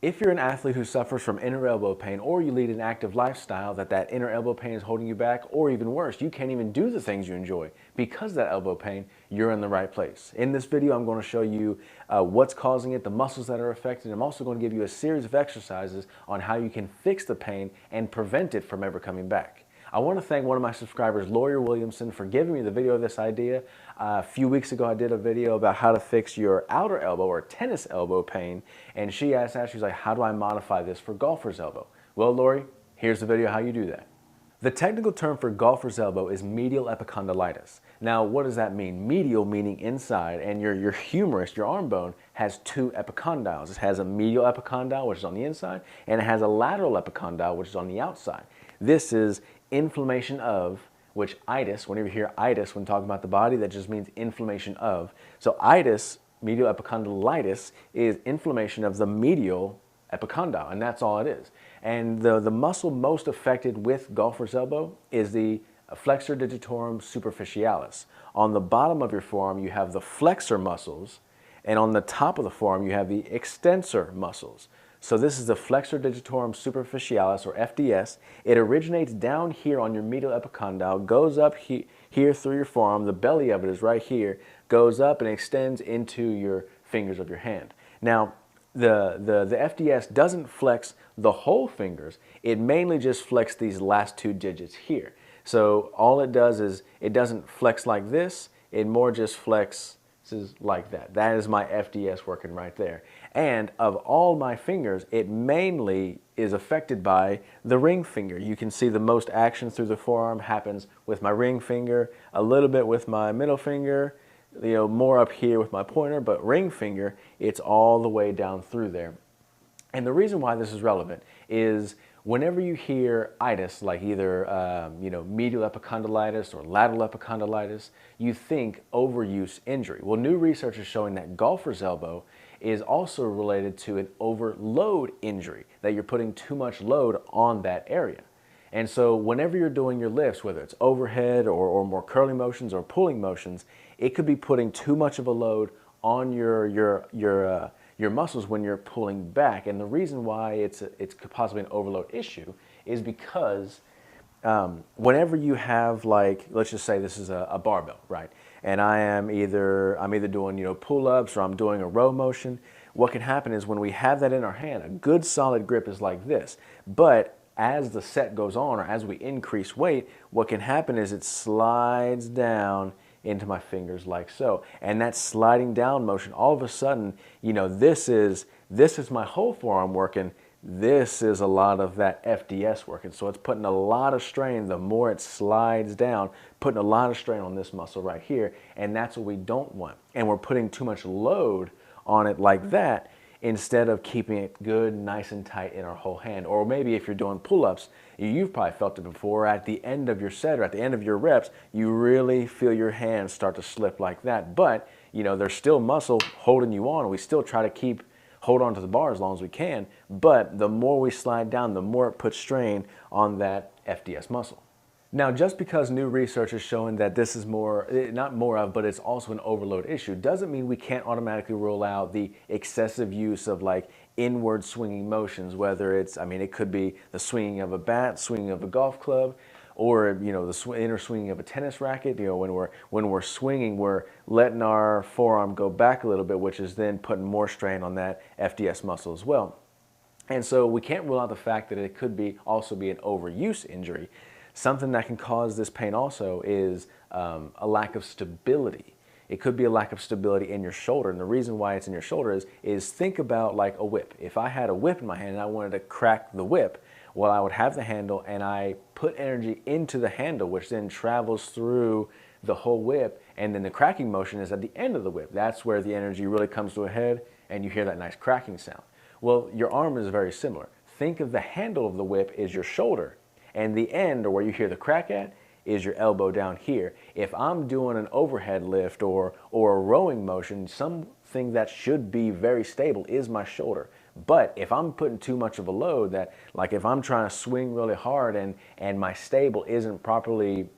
If you're an athlete who suffers from inner elbow pain, or you lead an active lifestyle that inner elbow pain is holding you back, or even worse, you can't even do the things you enjoy because of that elbow pain, you're in the right place. In this video, I'm going to show you what's causing it, the muscles that are affected. I'm also going to give you a series of exercises on how you can fix the pain and prevent it from ever coming back. I want to thank one of my subscribers, Lawyer Williamson, for giving me the video of this idea. A few weeks ago, I did a video about how to fix your outer elbow or tennis elbow pain, and she asked that, she's like, how do I modify this for golfer's elbow? Well, Lori, here's the video how you do that. The technical term for golfer's elbow is medial epicondylitis. Now, what does that mean? Medial meaning inside, and your humerus, your arm bone, has two epicondyles. It has a medial epicondyle, which is on the inside, and it has a lateral epicondyle, which is on the outside. This is inflammation of, which itis, whenever you hear itis when talking about the body, that just means inflammation of. So itis, medial epicondylitis, is inflammation of the medial epicondyle, and that's all it is. And the muscle most affected with golfer's elbow is the flexor digitorum superficialis. On the bottom of your forearm, you have the flexor muscles, and on the top of the forearm, you have the extensor muscles. So this is the flexor digitorum superficialis, or FDS. It originates down here on your medial epicondyle, goes up here through your forearm, the belly of it is right here, goes up and extends into your fingers of your hand. Now, the FDS doesn't flex the whole fingers, it mainly just flexes these last two digits here. So all it does is, it doesn't flex like this, it more just flexes like that. That is my FDS working right there. And of all my fingers, it mainly is affected by the ring finger. You can see the most action through the forearm happens with my ring finger, a little bit with my middle finger, more up here with my pointer, but ring finger, it's all the way down through there. And the reason why this is relevant is whenever you hear itis, like either medial epicondylitis or lateral epicondylitis, you think overuse injury. Well, new research is showing that golfer's elbow is also related to an overload injury, that you're putting too much load on that area. And so whenever you're doing your lifts, whether it's overhead or more curling motions or pulling motions, it could be putting too much of a load on your muscles when you're pulling back. And the reason why it's possibly an overload issue is because whenever you have, like, let's just say this is a barbell, right? And I'm either doing pull-ups or I'm doing a row motion. What can happen is when we have that in our hand, a good solid grip is like this. But as the set goes on, or as we increase weight, what can happen is it slides down into my fingers like so. And that sliding down motion, all of a sudden, this is my whole forearm working. This is a lot of that FDS working. So it's putting a lot of strain, the more it slides down, putting a lot of strain on this muscle right here. And that's what we don't want. And we're putting too much load on it like that, instead of keeping it good, nice and tight in our whole hand. Or maybe if you're doing pull-ups, you've probably felt it before, at the end of your set or at the end of your reps, you really feel your hands start to slip like that. But, there's still muscle holding you on. We still try to hold on to the bar as long as we can, but the more we slide down, the more it puts strain on that FDS muscle. Now, just because new research is showing that this is but it's also an overload issue, doesn't mean we can't automatically rule out the excessive use of like inward swinging motions, whether it's, it could be the swinging of a bat, swinging of a golf club, or the inner swinging of a tennis racket. When we're swinging, we're letting our forearm go back a little bit, which is then putting more strain on that FDS muscle as well. And so we can't rule out the fact that it could also be an overuse injury. Something that can cause this pain also is a lack of stability. It could be a lack of stability in your shoulder. And the reason why it's in your shoulder is think about like a whip. If I had a whip in my hand and I wanted to crack the whip, well, I would have the handle and I put energy into the handle, which then travels through the whole whip. And then the cracking motion is at the end of the whip. That's where the energy really comes to a head and you hear that nice cracking sound. Well, your arm is very similar. Think of the handle of the whip is your shoulder, and the end, or where you hear the crack at, is your elbow down here. If I'm doing an overhead lift or a rowing motion, something that should be very stable is my shoulder. But if I'm putting too much of a load, that like if I'm trying to swing really hard and my stable isn't properly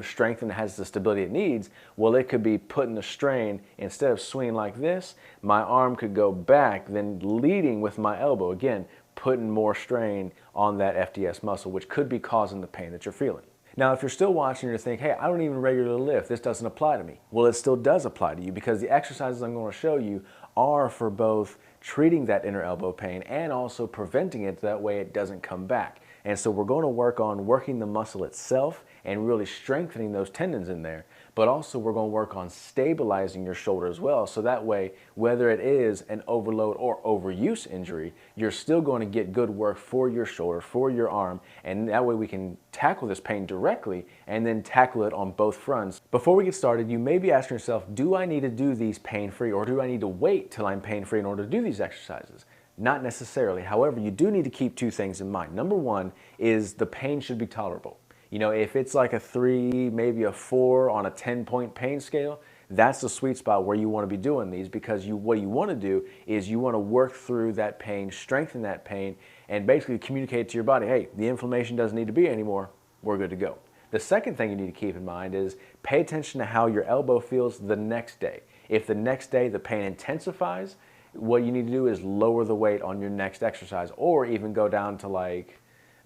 strengthened, has the stability it needs, well, it could be putting the strain, instead of swinging like this, my arm could go back, then leading with my elbow, again, putting more strain on that FDS muscle, which could be causing the pain that you're feeling. Now, if you're still watching and you're thinking, hey, I don't even regularly lift, this doesn't apply to me. Well, it still does apply to you, because the exercises I'm going to show you are for both treating that inner elbow pain and also preventing it, that way it doesn't come back. And so we're going to work on working the muscle itself and really strengthening those tendons in there. But also we're going to work on stabilizing your shoulder as well. So that way, whether it is an overload or overuse injury, you're still going to get good work for your shoulder, for your arm. And that way we can tackle this pain directly and then tackle it on both fronts. Before we get started, you may be asking yourself, do I need to do these pain-free, or do I need to wait till I'm pain-free in order to do these exercises? Not necessarily. However, you do need to keep two things in mind. Number one is the pain should be tolerable. If it's like a 3, maybe a 4 on a 10-point pain scale, that's the sweet spot where you want to be doing these, because what you want to do is you want to work through that pain, strengthen that pain, and basically communicate to your body, hey, the inflammation doesn't need to be anymore, we're good to go. The second thing you need to keep in mind is pay attention to how your elbow feels the next day. If the next day the pain intensifies, what you need to do is lower the weight on your next exercise, or even go down to like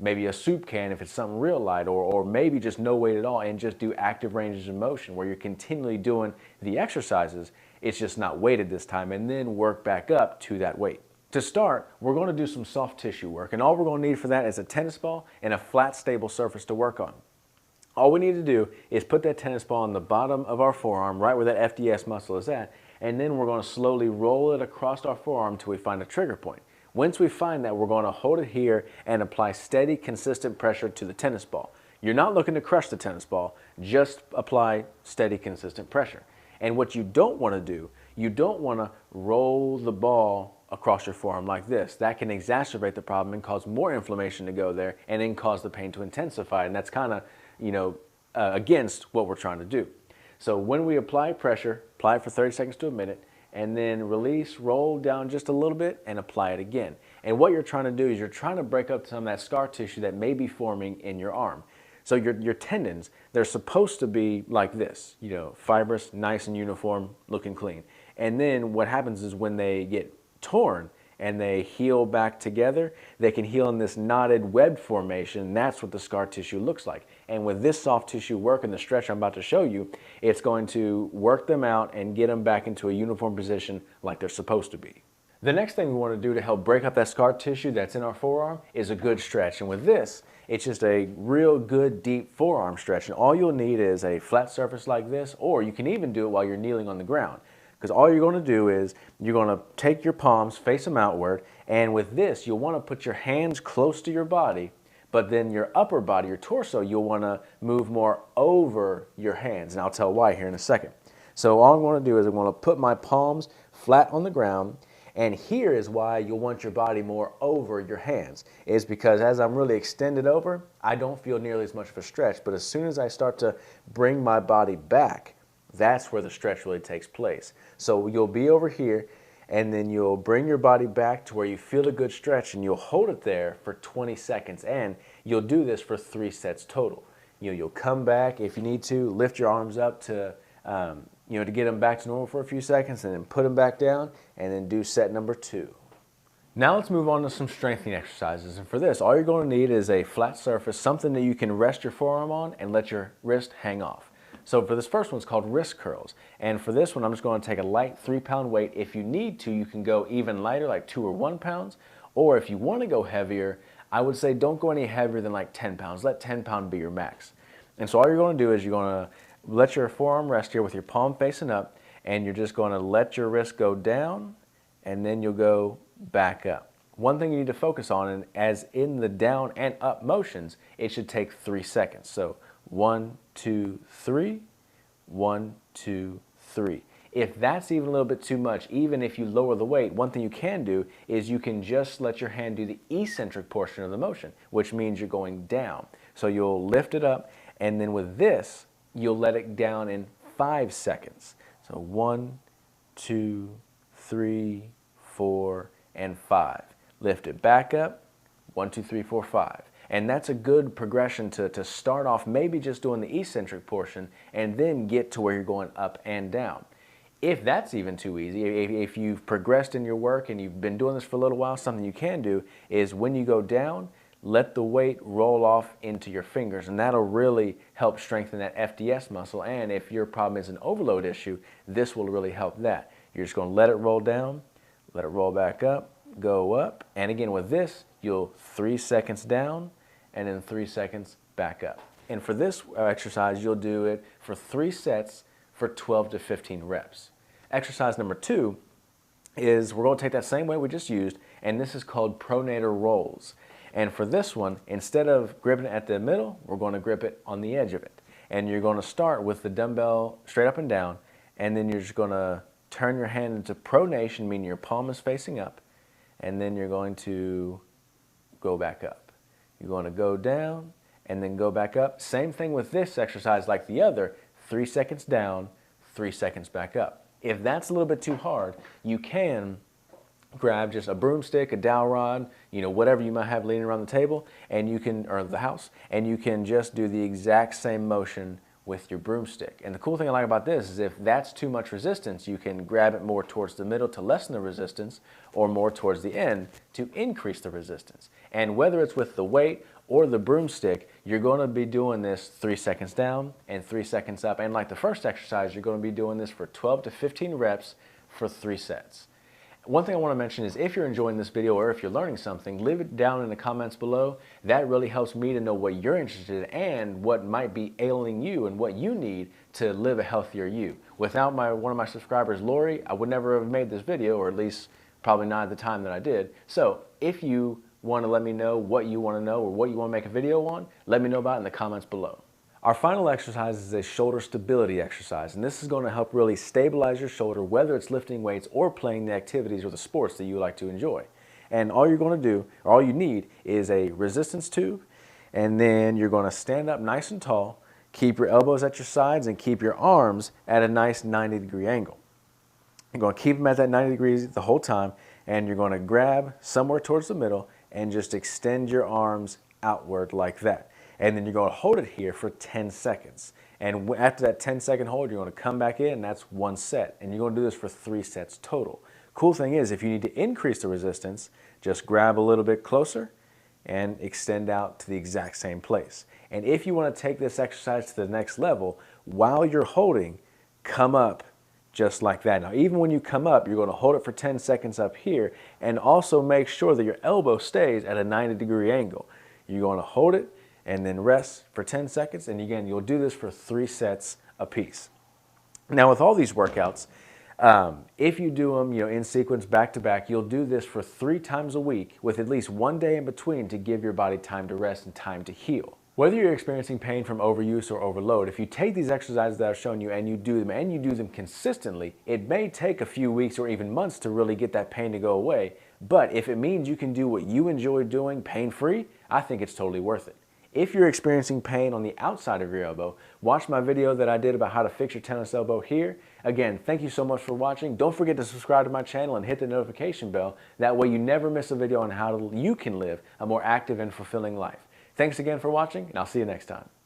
maybe a soup can if it's something real light, or maybe just no weight at all and just do active ranges of motion where you're continually doing the exercises, it's just not weighted this time, and then work back up to that weight. To start, we're going to do some soft tissue work, and all we're going to need for that is a tennis ball and a flat, stable surface to work on. All we need to do is put that tennis ball on the bottom of our forearm, right where that FDS muscle is at, and then we're going to slowly roll it across our forearm till we find a trigger point. Once we find that, we're going to hold it here and apply steady, consistent pressure to the tennis ball. You're not looking to crush the tennis ball, just apply steady, consistent pressure. And what you don't want to do, you don't want to roll the ball across your forearm like this. That can exacerbate the problem and cause more inflammation to go there, and then cause the pain to intensify. And that's kind of, against what we're trying to do. So when we apply pressure, apply it for 30 seconds to a minute, and then release, roll down just a little bit, and apply it again. And what you're trying to do is you're trying to break up some of that scar tissue that may be forming in your arm. So your tendons, they're supposed to be like this, fibrous, nice and uniform, looking clean. And then what happens is when they get torn and they heal back together, they can heal in this knotted web formation. That's what the scar tissue looks like. And with this soft tissue work and the stretch I'm about to show you, it's going to work them out and get them back into a uniform position like they're supposed to be. The next thing we want to do to help break up that scar tissue that's in our forearm is a good stretch. And with this, it's just a real good deep forearm stretch. And all you'll need is a flat surface like this, or you can even do it while you're kneeling on the ground. Because all you're going to do is you're going to take your palms, face them outward, and with this, you'll want to put your hands close to your body, but then your upper body, your torso, you'll want to move more over your hands. And I'll tell why here in a second. So all I'm going to do is I'm going to put my palms flat on the ground, and here is why you'll want your body more over your hands, is because as I'm really extended over, I don't feel nearly as much of a stretch, but as soon as I start to bring my body back, that's where the stretch really takes place. So you'll be over here, and then you'll bring your body back to where you feel a good stretch, and you'll hold it there for 20 seconds, and you'll do this for 3 sets total. You'll come back if you need to, lift your arms up to, to get them back to normal for a few seconds, and then put them back down, and then do set number 2. Now let's move on to some strengthening exercises, and for this, all you're going to need is a flat surface, something that you can rest your forearm on and let your wrist hang off. So for this first one, it's called wrist curls. And for this one, I'm just going to take a light 3-pound weight. If you need to, you can go even lighter, like 2 or 1 pounds. Or if you want to go heavier, I would say don't go any heavier than like 10 pounds. Let 10 pound be your max. And so all you're going to do is you're going to let your forearm rest here with your palm facing up, and you're just going to let your wrist go down, and then you'll go back up. One thing you need to focus on, and as in the down and up motions, it should take 3 seconds. So 1, 2, 3, 1, 2, 3. If that's even a little bit too much, even if you lower the weight, one thing you can do is you can just let your hand do the eccentric portion of the motion, which means you're going down. So you'll lift it up, and then with this, you'll let it down in 5 seconds. So 1, 2, 3, 4, and 5. Lift it back up, 1, 2, 3, 4, 5. And that's a good progression to start off maybe just doing the eccentric portion and then get to where you're going up and down. If that's even too easy, if you've progressed in your work and you've been doing this for a little while, something you can do is when you go down, let the weight roll off into your fingers, and that'll really help strengthen that FDS muscle. And if your problem is an overload issue, this will really help that. You're just going to let it roll down, let it roll back up, go up. And again, with this, you'll 3 seconds down and then 3 seconds back up. And for this exercise, you'll do it for 3 sets for 12 to 15 reps. Exercise number 2 is we're going to take that same weight we just used, and this is called pronator rolls. And for this one, instead of gripping it at the middle, we're going to grip it on the edge of it. And you're going to start with the dumbbell straight up and down, and then you're just going to turn your hand into pronation, meaning your palm is facing up, and then you're going to go back up. You're going to go down and then go back up. Same thing with this exercise like the other, 3 seconds down, 3 seconds back up. If that's a little bit too hard, you can grab just a broomstick, a dowel rod, whatever you might have leaning around the table, and you can, or the house, and you can just do the exact same motion with your broomstick. And the cool thing I like about this is if that's too much resistance, you can grab it more towards the middle to lessen the resistance, or more towards the end to increase the resistance. And whether it's with the weight or the broomstick, you're going to be doing this 3 seconds down and 3 seconds up. And like the first exercise, you're going to be doing this for 12 to 15 reps for 3 sets. One thing I want to mention is if you're enjoying this video or if you're learning something, leave it down in the comments below. That really helps me to know what you're interested in and what might be ailing you and what you need to live a healthier you. Without one of my subscribers, Lori, I would never have made this video, or at least probably not at the time that I did. So if you want to let me know what you want to know or what you want to make a video on, let me know about it in the comments below. Our final exercise is a shoulder stability exercise, and this is going to help really stabilize your shoulder, whether it's lifting weights or playing the activities or the sports that you like to enjoy. And all you're going to do, or all you need, is a resistance tube, and then you're going to stand up nice and tall, keep your elbows at your sides, and keep your arms at a nice 90-degree angle. You're going to keep them at that 90 degrees the whole time, and you're going to grab somewhere towards the middle and just extend your arms outward like that. And then you're going to hold it here for 10 seconds. And after that 10-second hold, you're going to come back in, and that's 1 set. And you're going to do this for 3 sets total. Cool thing is, if you need to increase the resistance, just grab a little bit closer and extend out to the exact same place. And if you want to take this exercise to the next level, while you're holding, come up just like that. Now, even when you come up, you're going to hold it for 10 seconds up here, and also make sure that your elbow stays at a 90-degree angle. You're going to hold it, and then rest for 10 seconds. And again, you'll do this for 3 sets apiece. Now with all these workouts, if you do them in sequence back to back, you'll do this for 3 times a week with at least 1 day in between to give your body time to rest and time to heal. Whether you're experiencing pain from overuse or overload, if you take these exercises that I've shown you and you do them consistently, it may take a few weeks or even months to really get that pain to go away. But if it means you can do what you enjoy doing pain-free, I think it's totally worth it. If you're experiencing pain on the outside of your elbow, watch my video that I did about how to fix your tennis elbow here. Again, thank you so much for watching. Don't forget to subscribe to my channel and hit the notification bell. That way you never miss a video on how you can live a more active and fulfilling life. Thanks again for watching, and I'll see you next time.